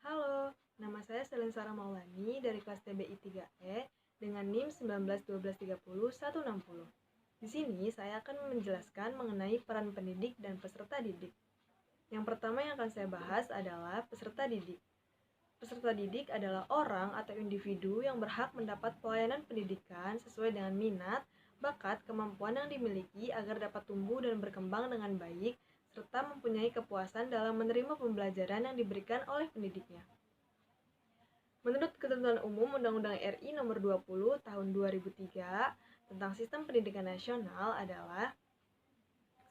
Halo, nama saya Selin Sarah Maulani dari kelas TBI 3E dengan NIM 191230-160. Di sini saya akan menjelaskan mengenai peran pendidik dan peserta didik. Yang pertama yang akan saya bahas adalah peserta didik. Peserta didik adalah orang atau individu yang berhak mendapat pelayanan pendidikan sesuai dengan minat, bakat, kemampuan yang dimiliki agar dapat tumbuh dan berkembang dengan baik, serta mempunyai kepuasan dalam menerima pembelajaran yang diberikan oleh pendidiknya. Menurut Ketentuan Umum Undang-Undang RI Nomor 20 Tahun 2003 tentang Sistem Pendidikan Nasional adalah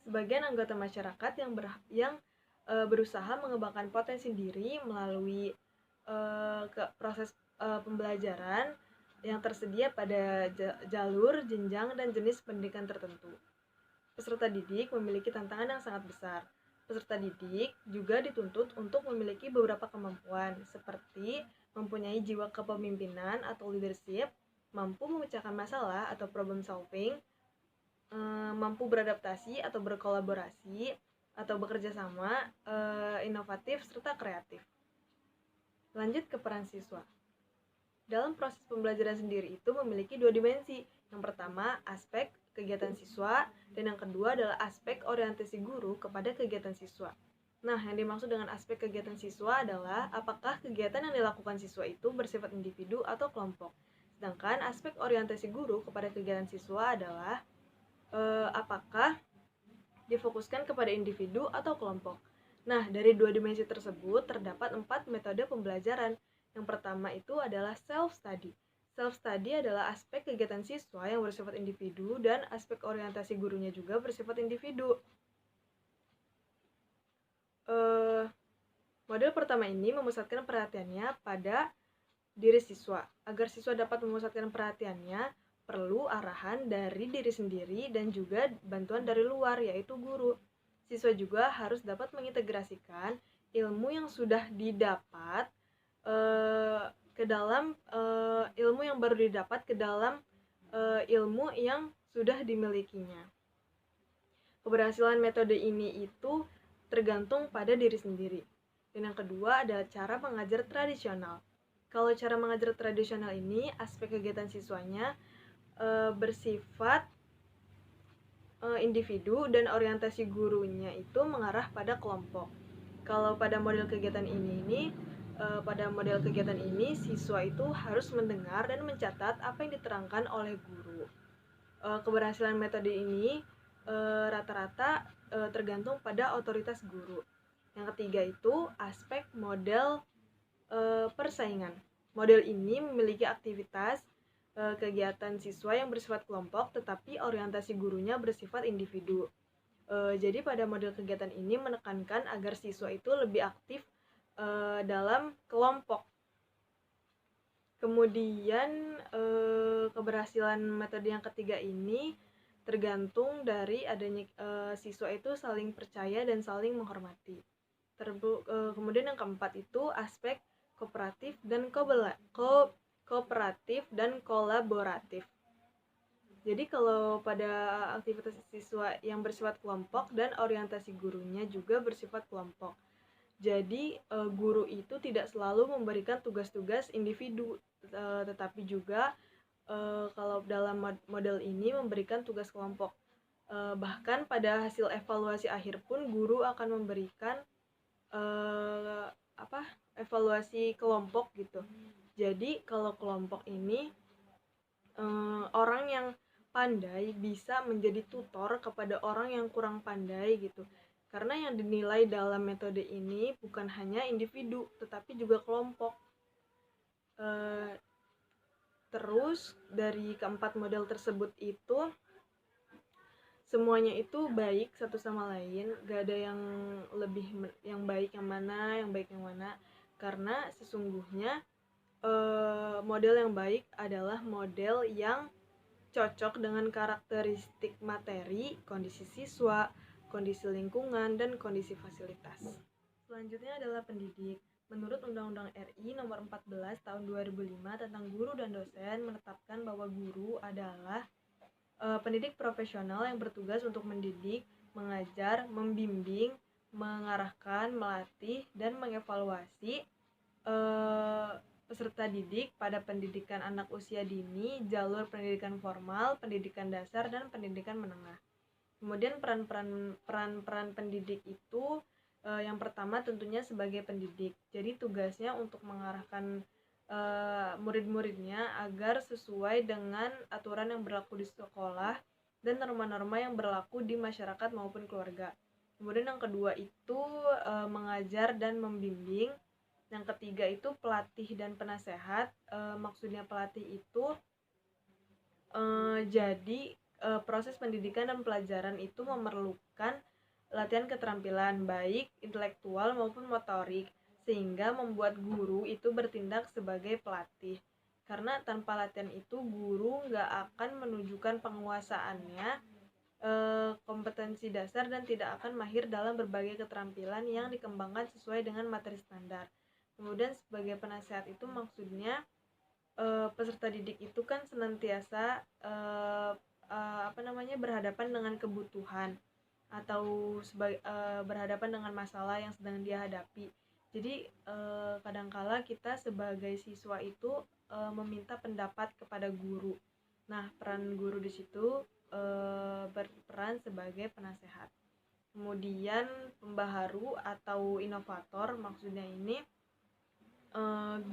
sebagian anggota masyarakat yang berusaha mengembangkan potensi diri melalui proses pembelajaran yang tersedia pada jalur, jenjang, dan jenis pendidikan tertentu. Peserta didik memiliki tantangan yang sangat besar. Peserta didik juga dituntut untuk memiliki beberapa kemampuan, seperti mempunyai jiwa kepemimpinan atau leadership, mampu memecahkan masalah atau problem solving, mampu beradaptasi atau berkolaborasi, atau bekerja sama, inovatif, serta kreatif. Lanjut ke peran siswa. Dalam proses pembelajaran sendiri itu memiliki dua dimensi. Yang pertama, aspek kegiatan siswa, dan yang kedua adalah aspek orientasi guru kepada kegiatan siswa. Nah, yang dimaksud dengan aspek kegiatan siswa adalah apakah kegiatan yang dilakukan siswa itu bersifat individu atau kelompok. Sedangkan aspek orientasi guru kepada kegiatan siswa adalah apakah difokuskan kepada individu atau kelompok. Nah, dari dua dimensi tersebut terdapat 4 metode pembelajaran. Yang pertama itu adalah self-study. Self-study adalah aspek kegiatan siswa yang bersifat individu dan aspek orientasi gurunya juga bersifat individu. Model pertama ini memusatkan perhatiannya pada diri siswa. Agar siswa dapat memusatkan perhatiannya, perlu arahan dari diri sendiri dan juga bantuan dari luar, yaitu guru. Siswa juga harus dapat mengintegrasikan ilmu yang sudah didapat ke dalam ilmu yang baru didapat ke dalam ilmu yang sudah dimilikinya. Keberhasilan metode ini itu tergantung pada diri sendiri. Dan yang kedua adalah cara mengajar tradisional. Kalau cara mengajar tradisional ini, aspek kegiatan siswanya bersifat individu dan orientasi gurunya itu mengarah pada kelompok. Kalau pada model kegiatan ini, siswa itu harus mendengar dan mencatat apa yang diterangkan oleh guru. Keberhasilan metode ini rata-rata tergantung pada otoritas guru. Yang ketiga itu aspek model persaingan. Model ini memiliki aktivitas kegiatan siswa yang bersifat kelompok, tetapi orientasi gurunya bersifat individu. Jadi pada model kegiatan ini menekankan agar siswa itu lebih aktif dalam kelompok. Kemudian keberhasilan metode yang ketiga ini tergantung dari adanya siswa itu saling percaya dan saling menghormati. Kemudian yang keempat itu aspek kooperatif dan kolaboratif. Jadi kalau pada aktivitas siswa yang bersifat kelompok dan orientasi gurunya juga bersifat kelompok. Jadi guru itu tidak selalu memberikan tugas-tugas individu, tetapi juga kalau dalam model ini memberikan tugas kelompok. Bahkan pada hasil evaluasi akhir pun guru akan memberikan evaluasi kelompok gitu. Jadi kalau kelompok ini orang yang pandai bisa menjadi tutor kepada orang yang kurang pandai gitu. Karena yang dinilai dalam metode ini bukan hanya individu, tetapi juga kelompok. Terus dari keempat model tersebut itu semuanya itu baik satu sama lain, gak ada yang lebih yang baik yang mana, karena sesungguhnya model yang baik adalah model yang cocok dengan karakteristik materi, kondisi siswa, kondisi lingkungan, dan kondisi fasilitas. Selanjutnya adalah pendidik. Menurut Undang-Undang RI Nomor 14 Tahun 2005 tentang guru dan dosen menetapkan bahwa guru adalah pendidik profesional yang bertugas untuk mendidik, mengajar, membimbing, mengarahkan, melatih, dan mengevaluasi peserta didik pada pendidikan anak usia dini, jalur pendidikan formal, pendidikan dasar, dan pendidikan menengah. Kemudian peran-peran pendidik itu yang pertama tentunya sebagai pendidik. Jadi tugasnya untuk mengarahkan murid-muridnya agar sesuai dengan aturan yang berlaku di sekolah dan norma-norma yang berlaku di masyarakat maupun keluarga. Kemudian yang kedua itu mengajar dan membimbing. Yang ketiga itu pelatih dan penasehat. Maksudnya pelatih itu jadi proses pendidikan dan pelajaran itu memerlukan latihan keterampilan baik intelektual maupun motorik, sehingga membuat guru itu bertindak sebagai pelatih. Karena tanpa latihan itu guru nggak akan menunjukkan penguasaannya, kompetensi dasar, dan tidak akan mahir dalam berbagai keterampilan yang dikembangkan sesuai dengan materi standar. Kemudian sebagai penasehat itu maksudnya peserta didik itu kan senantiasa berhadapan dengan kebutuhan atau berhadapan dengan masalah yang sedang dia hadapi. Jadi kadangkala kita sebagai siswa itu meminta pendapat kepada guru. Nah, peran guru di situ berperan sebagai penasehat. Kemudian pembaharu atau inovator, maksudnya ini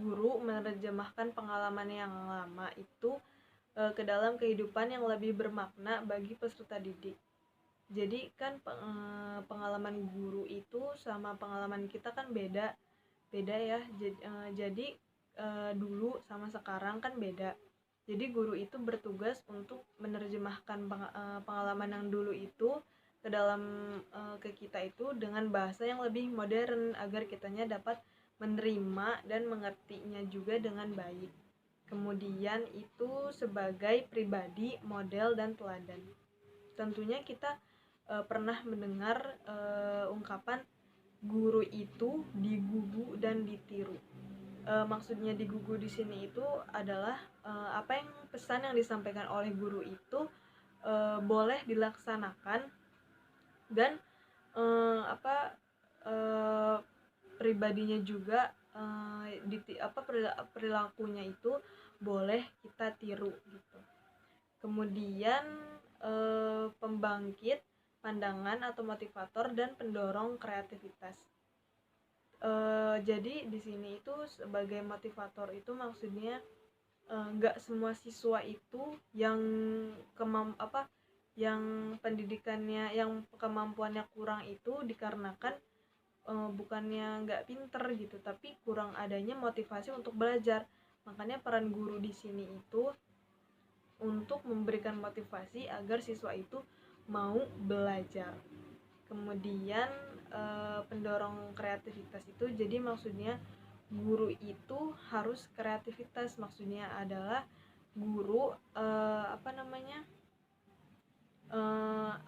guru menerjemahkan pengalaman yang lama itu ke dalam kehidupan yang lebih bermakna bagi peserta didik. Jadi kan pengalaman guru itu sama pengalaman kita kan beda ya. Jadi dulu sama sekarang kan beda. Jadi guru itu bertugas untuk menerjemahkan pengalaman yang dulu itu ke dalam ke kita itu dengan bahasa yang lebih modern agar kitanya dapat menerima dan mengertinya juga dengan baik. Kemudian itu sebagai pribadi, model, dan teladan. Tentunya kita pernah mendengar ungkapan guru itu digugu dan ditiru. Maksudnya digugu di sini itu adalah apa yang pesan yang disampaikan oleh guru itu boleh dilaksanakan dan pribadinya juga perilakunya itu boleh kita tiru gitu. Kemudian pembangkit pandangan atau motivator dan pendorong kreativitas. Jadi di sini itu sebagai motivator itu maksudnya nggak semua siswa itu yang yang pendidikannya, yang kemampuannya kurang itu dikarenakan bukannya nggak pinter gitu, tapi kurang adanya motivasi untuk belajar. Makanya peran guru di sini itu untuk memberikan motivasi agar siswa itu mau belajar. Kemudian pendorong kreativitas itu jadi maksudnya guru itu harus kreativitas, maksudnya adalah guru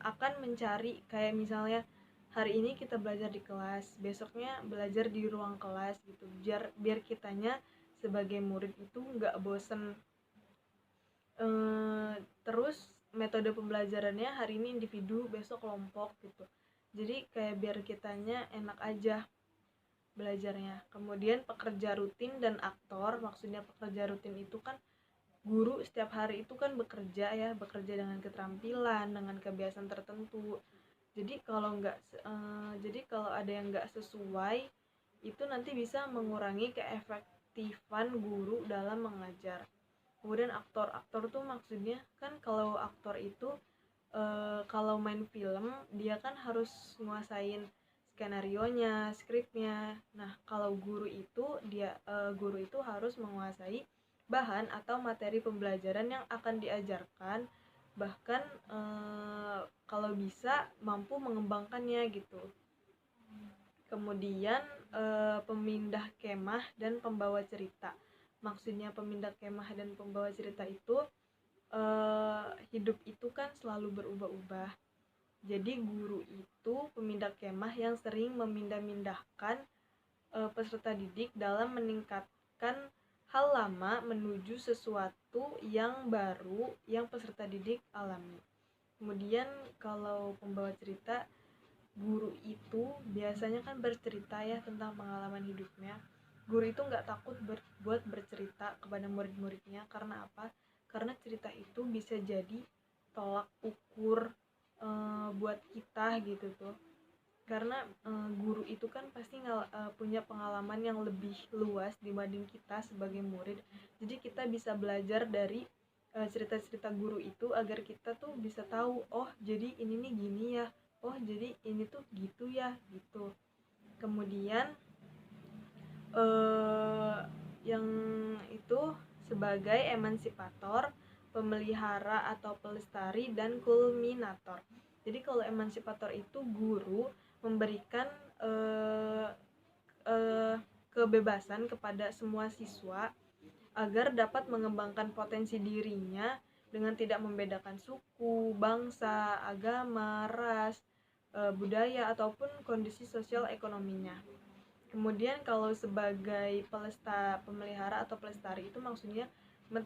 akan mencari, kayak misalnya hari ini kita belajar di kelas, besoknya belajar di ruang kelas gitu, biar kitanya sebagai murid itu nggak bosen. Terus metode pembelajarannya hari ini individu, besok kelompok gitu, jadi kayak biar kitanya enak aja belajarnya. Kemudian pekerja rutin dan aktor, maksudnya pekerja rutin itu kan guru setiap hari itu kan bekerja dengan keterampilan, dengan kebiasaan tertentu. Jadi kalau ada yang nggak sesuai itu nanti bisa mengurangi keefektifan guru dalam mengajar. Kemudian aktor tuh maksudnya kan kalau aktor itu kalau main film dia kan harus nguasain skenarionya, skripnya. Nah, kalau guru itu harus menguasai bahan atau materi pembelajaran yang akan diajarkan, bahkan kalau bisa mampu mengembangkannya gitu. Kemudian pemindah kemah dan pembawa cerita. Maksudnya pemindah kemah dan pembawa cerita itu hidup itu kan selalu berubah-ubah. Jadi guru itu pemindah kemah yang sering memindah-mindahkan peserta didik dalam meningkatkan hal lama menuju sesuatu yang baru yang peserta didik alami. Kemudian kalau pembawa cerita, guru itu biasanya kan bercerita ya tentang pengalaman hidupnya. Guru itu nggak takut buat bercerita kepada murid-muridnya. Karena apa? Karena cerita itu bisa jadi tolak ukur buat kita gitu tuh. Karena guru itu kan pasti punya pengalaman yang lebih luas dibanding kita sebagai murid. Jadi kita bisa belajar dari cerita-cerita guru itu agar kita tuh bisa tahu, oh jadi ini nih gini ya, oh jadi ini tuh gitu ya gitu. Kemudian yang itu sebagai emansipator, pemelihara atau pelestari, dan kulminator. Jadi kalau emansipator itu guru memberikan kebebasan kepada semua siswa agar dapat mengembangkan potensi dirinya dengan tidak membedakan suku, bangsa, agama, ras, budaya, ataupun kondisi sosial ekonominya. Kemudian kalau sebagai pemelihara atau pelestari itu maksudnya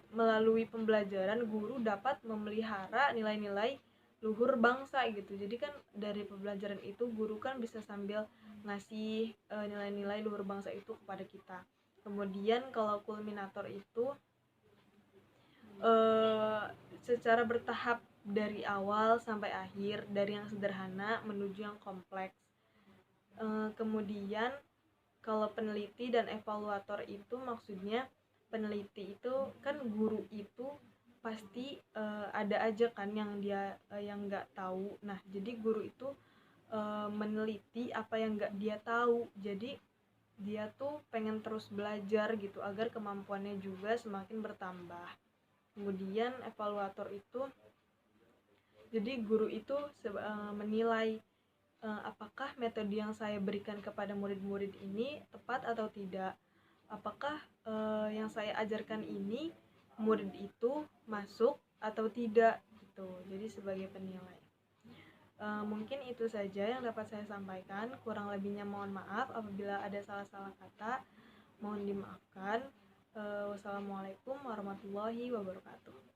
melalui pembelajaran guru dapat memelihara nilai-nilai luhur bangsa gitu. Jadi kan dari pembelajaran itu guru kan bisa sambil ngasih nilai-nilai luhur bangsa itu kepada kita. Kemudian kalau kulminator itu secara bertahap dari awal sampai akhir, dari yang sederhana menuju yang kompleks. Kemudian kalau peneliti dan evaluator itu maksudnya peneliti itu kan guru itu pasti ada aja kan yang dia yang nggak tahu. Nah jadi guru itu meneliti apa yang nggak dia tahu. Jadi dia tuh pengen terus belajar gitu agar kemampuannya juga semakin bertambah. Kemudian evaluator itu jadi guru itu menilai apakah metode yang saya berikan kepada murid-murid ini tepat atau tidak. Apakah yang saya ajarkan ini murid itu masuk atau tidak gitu. Jadi sebagai penilai. Mungkin itu saja yang dapat saya sampaikan. Kurang lebihnya mohon maaf apabila ada salah-salah kata. Mohon dimaafkan. Wassalamualaikum warahmatullahi wabarakatuh.